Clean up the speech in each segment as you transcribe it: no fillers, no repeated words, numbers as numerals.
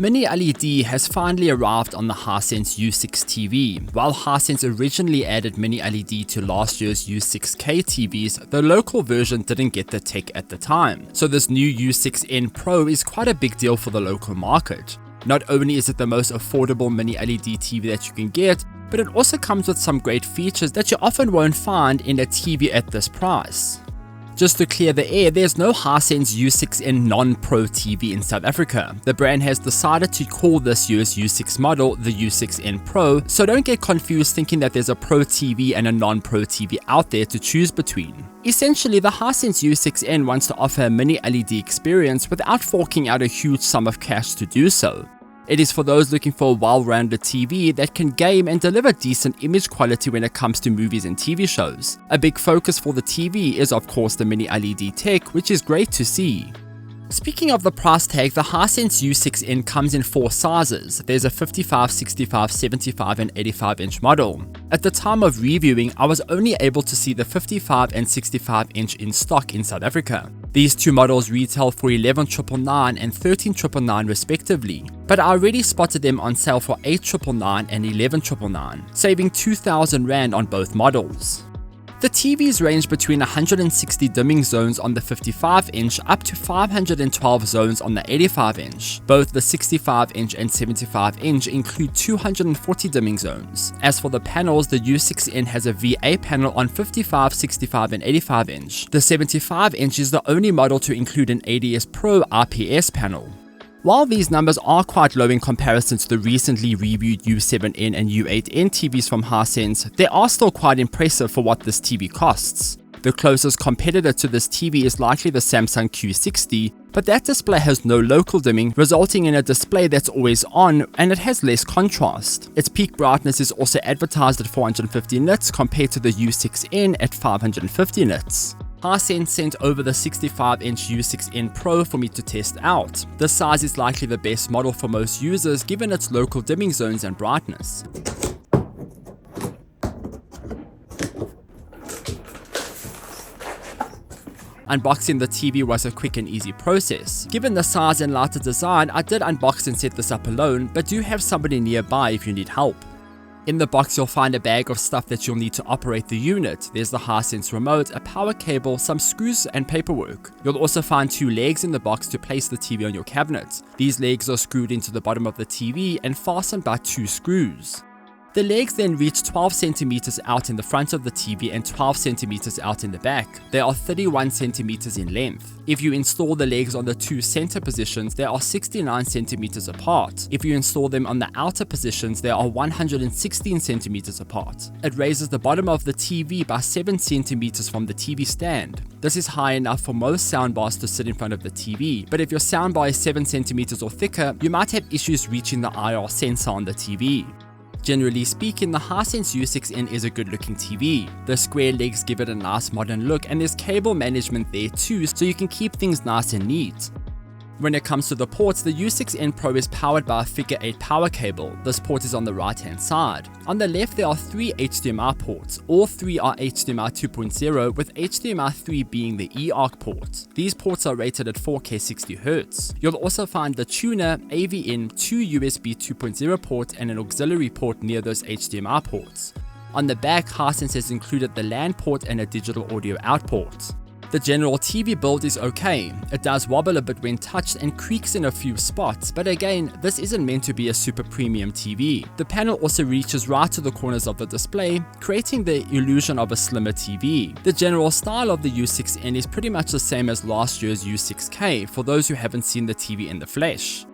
Mini LED has finally arrived on the Hisense U6 TV. While Hisense originally added Mini LED to last year's U6K TVs, the local version didn't get the tech at the time. So this new U6N Pro is quite a big deal for the local market. Not only is it the most affordable Mini LED TV that you can get, but it also comes with some great features that you often won't find in a TV at this price. Just to clear the air, there's no Hisense U6N non-Pro TV in South Africa. The brand has decided to call this year's U6 model the U6N Pro, so don't get confused thinking that there's a Pro TV and a non-Pro TV out there to choose between. Essentially, the Hisense U6N wants to offer a mini LED experience without forking out a huge sum of cash to do so. It is for those looking for a well-rounded TV that can game and deliver decent image quality when it comes to movies and TV shows. A big focus for the TV is of course the mini LED tech, which is great to see. Speaking of the price tag, the Hisense U6N comes in 4 sizes. There's a 55, 65, 75 and 85 inch model. At the time of reviewing, I was only able to see the 55 and 65 inch in stock in South Africa. These two models retail for 11,999 and 13,999 respectively, but I already spotted them on sale for 8,999 and 11,999, saving 2,000 Rand on both models. The TVs range between 160 dimming zones on the 55 inch up to 512 zones on the 85 inch. Both the 65 inch and 75 inch include 240 dimming zones. As for the panels, the U6N has a VA panel on 55, 65 and 85 inch. The 75 inch is the only model to include an ADS Pro IPS panel. While these numbers are quite low in comparison to the recently reviewed U7N and U8N TVs from Hisense, they are still quite impressive for what this TV costs. The closest competitor to this TV is likely the Samsung Q60, but that display has no local dimming, resulting in a display that's always on and it has less contrast. Its peak brightness is also advertised at 450 nits compared to the U6N at 550 nits. Hisense sent over the 65-inch U6N Pro for me to test out. This size is likely the best model for most users given its local dimming zones and brightness. Unboxing the TV was a quick and easy process. Given the size and lighter design, I did unbox and set this up alone, but do have somebody nearby if you need help. In the box you'll find a bag of stuff that you'll need to operate the unit. There's the Hisense remote, a power cable, some screws and paperwork. You'll also find 2 legs in the box to place the TV on your cabinet. These legs are screwed into the bottom of the TV and fastened by 2 screws. The legs then reach 12 cm out in the front of the TV and 12 cm out in the back. They are 31 cm in length. If you install the legs on the 2 center positions, they are 69 cm apart. If you install them on the outer positions, they are 116 cm apart. It raises the bottom of the TV by 7 cm from the TV stand. This is high enough for most soundbars to sit in front of the TV, but if your soundbar is 7 cm or thicker, you might have issues reaching the IR sensor on the TV. Generally speaking, the Hisense U6N is a good looking TV. The square legs give it a nice modern look and there's cable management there too, so you can keep things nice and neat. When it comes to the ports, the U6N Pro is powered by a figure 8 power cable. This port is on the right hand side. On the left there are 3 HDMI ports. All 3 are HDMI 2.0 with HDMI 3 being the eARC port. These ports are rated at 4K 60Hz. You'll also find the tuner, AV-in, 2 USB 2.0 ports and an auxiliary port near those HDMI ports. On the back, Hisense has included the LAN port and a digital audio out port. The general TV build is okay. It does wobble a bit when touched and creaks in a few spots, but again, this isn't meant to be a super premium TV. The panel also reaches right to the corners of the display, creating the illusion of a slimmer TV. The general style of the U6N is pretty much the same as last year's U6K for those who haven't seen the TV in the flesh.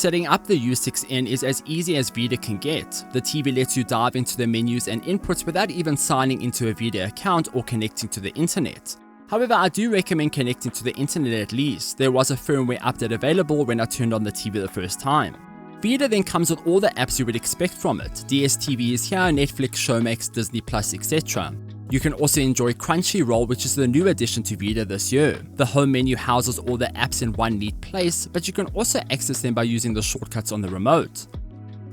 Setting up the U6N is as easy as Vida can get. The TV lets you dive into the menus and inputs without even signing into a Vida account or connecting to the internet. However, I do recommend connecting to the internet at least. There was a firmware update available when I turned on the TV the first time. Vida then comes with all the apps you would expect from it. DSTV is here, Netflix, Showmax, Disney+, etc. You can also enjoy Crunchyroll, which is the new addition to Vida this year. The home menu houses all the apps in one neat place, but you can also access them by using the shortcuts on the remote.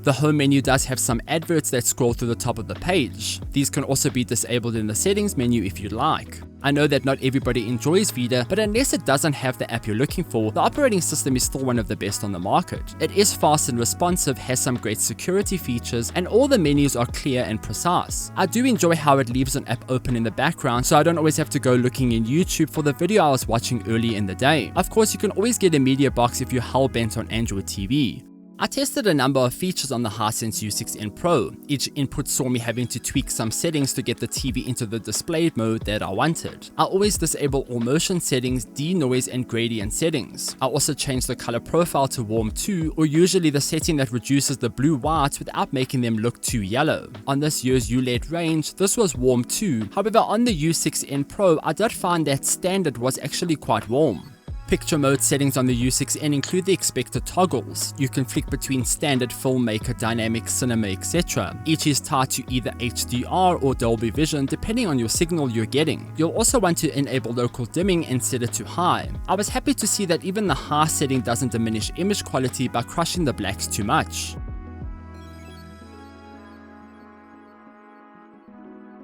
The home menu does have some adverts that scroll through the top of the page. These can also be disabled in the settings menu if you'd like. I know that not everybody enjoys Vida, but unless it doesn't have the app you're looking for, the operating system is still one of the best on the market. It is fast and responsive, has some great security features, and all the menus are clear and precise. I do enjoy how it leaves an app open in the background, so I don't always have to go looking in YouTube for the video I was watching early in the day. Of course, you can always get a media box if you're hell-bent on Android TV. I tested a number of features on the Hisense U6N Pro. Each input saw me having to tweak some settings to get the TV into the display mode that I wanted. I always disable all motion settings, denoise and gradient settings. I also changed the color profile to warm 2, or usually the setting that reduces the blue whites without making them look too yellow. On this year's ULED range, this was warm 2. However, on the U6N Pro, I did find that standard was actually quite warm. Picture mode settings on the U6N include the expected toggles. You can flick between standard, filmmaker, dynamic, cinema, etc. Each is tied to either HDR or Dolby Vision depending on your signal you're getting. You'll also want to enable local dimming and set it to high. I was happy to see that even the high setting doesn't diminish image quality by crushing the blacks too much.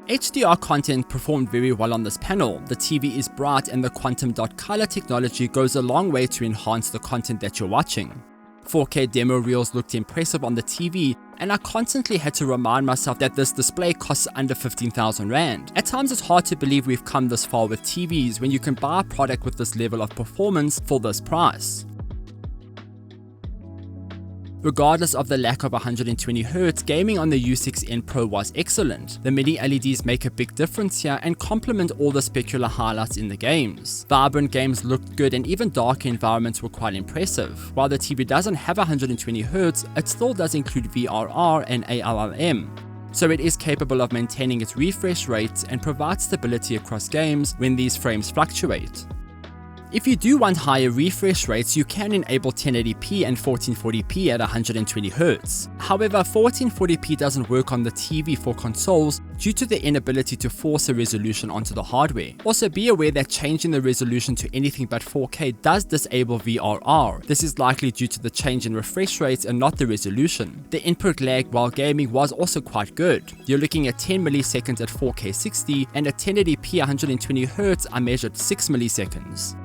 HDR content performed very well on this panel. The TV is bright and the quantum dot color technology goes a long way to enhance the content that you're watching. 4K demo reels looked impressive on the TV, and I constantly had to remind myself that this display costs under 15,000 Rand. At times it's hard to believe we've come this far with TVs when you can buy a product with this level of performance for this price. Regardless of the lack of 120Hz, gaming on the U6N Pro was excellent. The mini LEDs make a big difference here and complement all the specular highlights in the games. Vibrant games looked good and even dark environments were quite impressive. While the TV doesn't have 120Hz, it still does include VRR and ALLM. So it is capable of maintaining its refresh rates and provides stability across games when these frames fluctuate. If you do want higher refresh rates, you can enable 1080p and 1440p at 120Hz. However, 1440p doesn't work on the TV for consoles due to the inability to force a resolution onto the hardware. Also, be aware that changing the resolution to anything but 4K does disable VRR. This is likely due to the change in refresh rates and not the resolution. The input lag while gaming was also quite good. You're looking at 10 milliseconds at 4K 60, and at 1080p 120Hz I measured 6 milliseconds.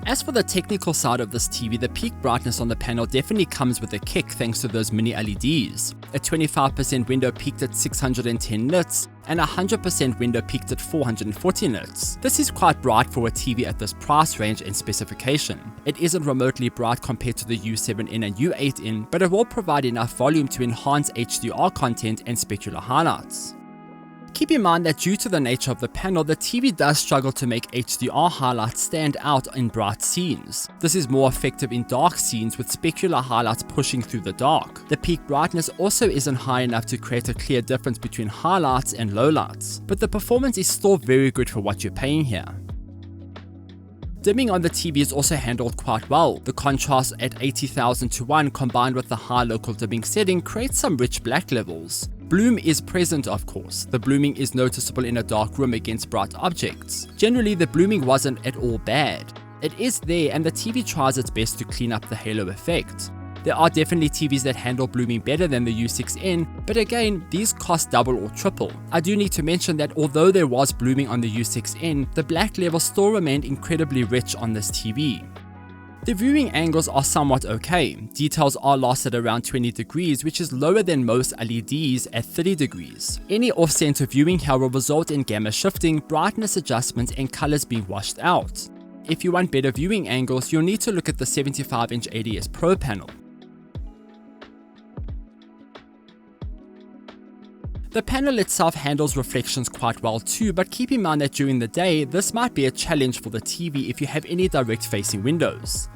As for the technical side of this TV, the peak brightness on the panel definitely comes with a kick thanks to those mini LEDs. A 25% window peaked at 610 nits, and a 100% window peaked at 440 nits. This is quite bright for a TV at this price range and specification. It isn't remotely bright compared to the U7N and U8N, but it will provide enough volume to enhance HDR content and specular highlights. Keep in mind that due to the nature of the panel, the TV does struggle to make HDR highlights stand out in bright scenes. This is more effective in dark scenes with specular highlights pushing through the dark. The peak brightness also isn't high enough to create a clear difference between highlights and lowlights, but the performance is still very good for what you're paying here. Dimming on the TV is also handled quite well. The contrast at 80,000 to 1 combined with the high local dimming setting creates some rich black levels. Bloom is present, of course. The blooming is noticeable in a dark room against bright objects. Generally, the blooming wasn't at all bad. It is there, and the TV tries its best to clean up the halo effect. There are definitely TVs that handle blooming better than the U6N, but again, these cost double or triple. I do need to mention that although there was blooming on the U6N, the black level still remained incredibly rich on this TV. The viewing angles are somewhat okay. Details are lost at around 20 degrees, which is lower than most LEDs at 30 degrees. Any off-center viewing here will result in gamma shifting, brightness adjustments, and colors being washed out. If you want better viewing angles, you'll need to look at the 75-inch ADS Pro panel. The panel itself handles reflections quite well too, but keep in mind that during the day, this might be a challenge for the TV if you have any direct-facing windows.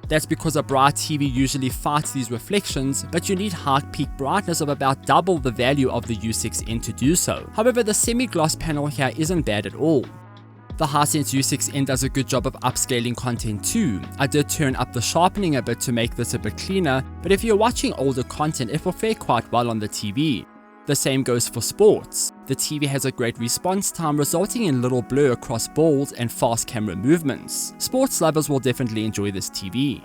That's because a bright TV usually fights these reflections, but you need high peak brightness of about double the value of the U6N to do so. However, the semi-gloss panel here isn't bad at all. The Hisense U6N does a good job of upscaling content too. I did turn up the sharpening a bit to make this a bit cleaner, but if you're watching older content, it will fare quite well on the TV. The same goes for sports. The TV has a great response time, resulting in little blur across balls and fast camera movements. Sports lovers will definitely enjoy this TV.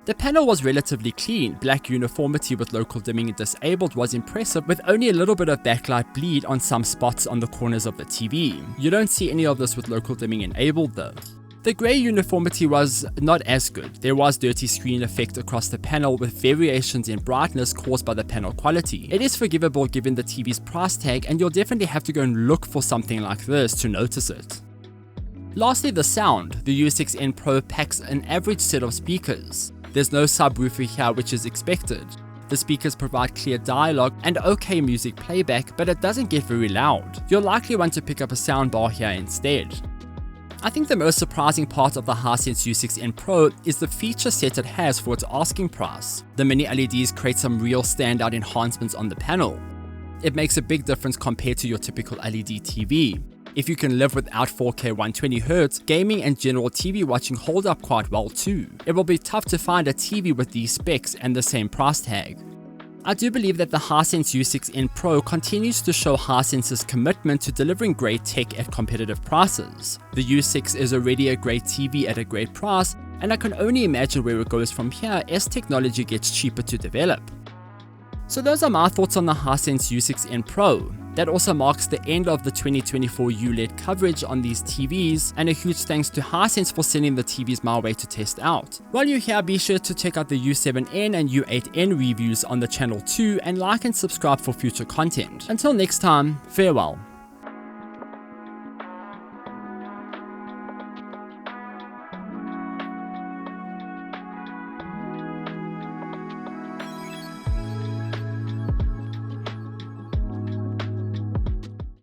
The panel was relatively clean. Black uniformity with local dimming disabled was impressive, with only a little bit of backlight bleed on some spots on the corners of the TV. You don't see any of this with local dimming enabled though. The grey uniformity was not as good. There was dirty screen effect across the panel with variations in brightness caused by the panel quality. It is forgivable given the TV's price tag, and you'll definitely have to go and look for something like this to notice it. Lastly, the sound. The U6N Pro packs an average set of speakers. There's no subwoofer here, which is expected. The speakers provide clear dialogue and okay music playback, but it doesn't get very loud. You'll likely want to pick up a soundbar here instead. I think the most surprising part of the Hisense U6N Pro is the feature set it has for its asking price. The mini LEDs create some real standout enhancements on the panel. It makes a big difference compared to your typical LED TV. If you can live without 4K 120Hz, gaming and general TV watching hold up quite well too. It will be tough to find a TV with these specs and the same price tag. I do believe that the Hisense U6N Pro continues to show Hisense's commitment to delivering great tech at competitive prices. The U6 is already a great TV at a great price, and I can only imagine where it goes from here as technology gets cheaper to develop. So those are my thoughts on the Hisense U6N Pro. That also marks the end of the 2024 ULED coverage on these TVs, and a huge thanks to Hisense for sending the TVs my way to test out. While you're here, be sure to check out the U7N and U8N reviews on the channel too, and like and subscribe for future content. Until next time, farewell.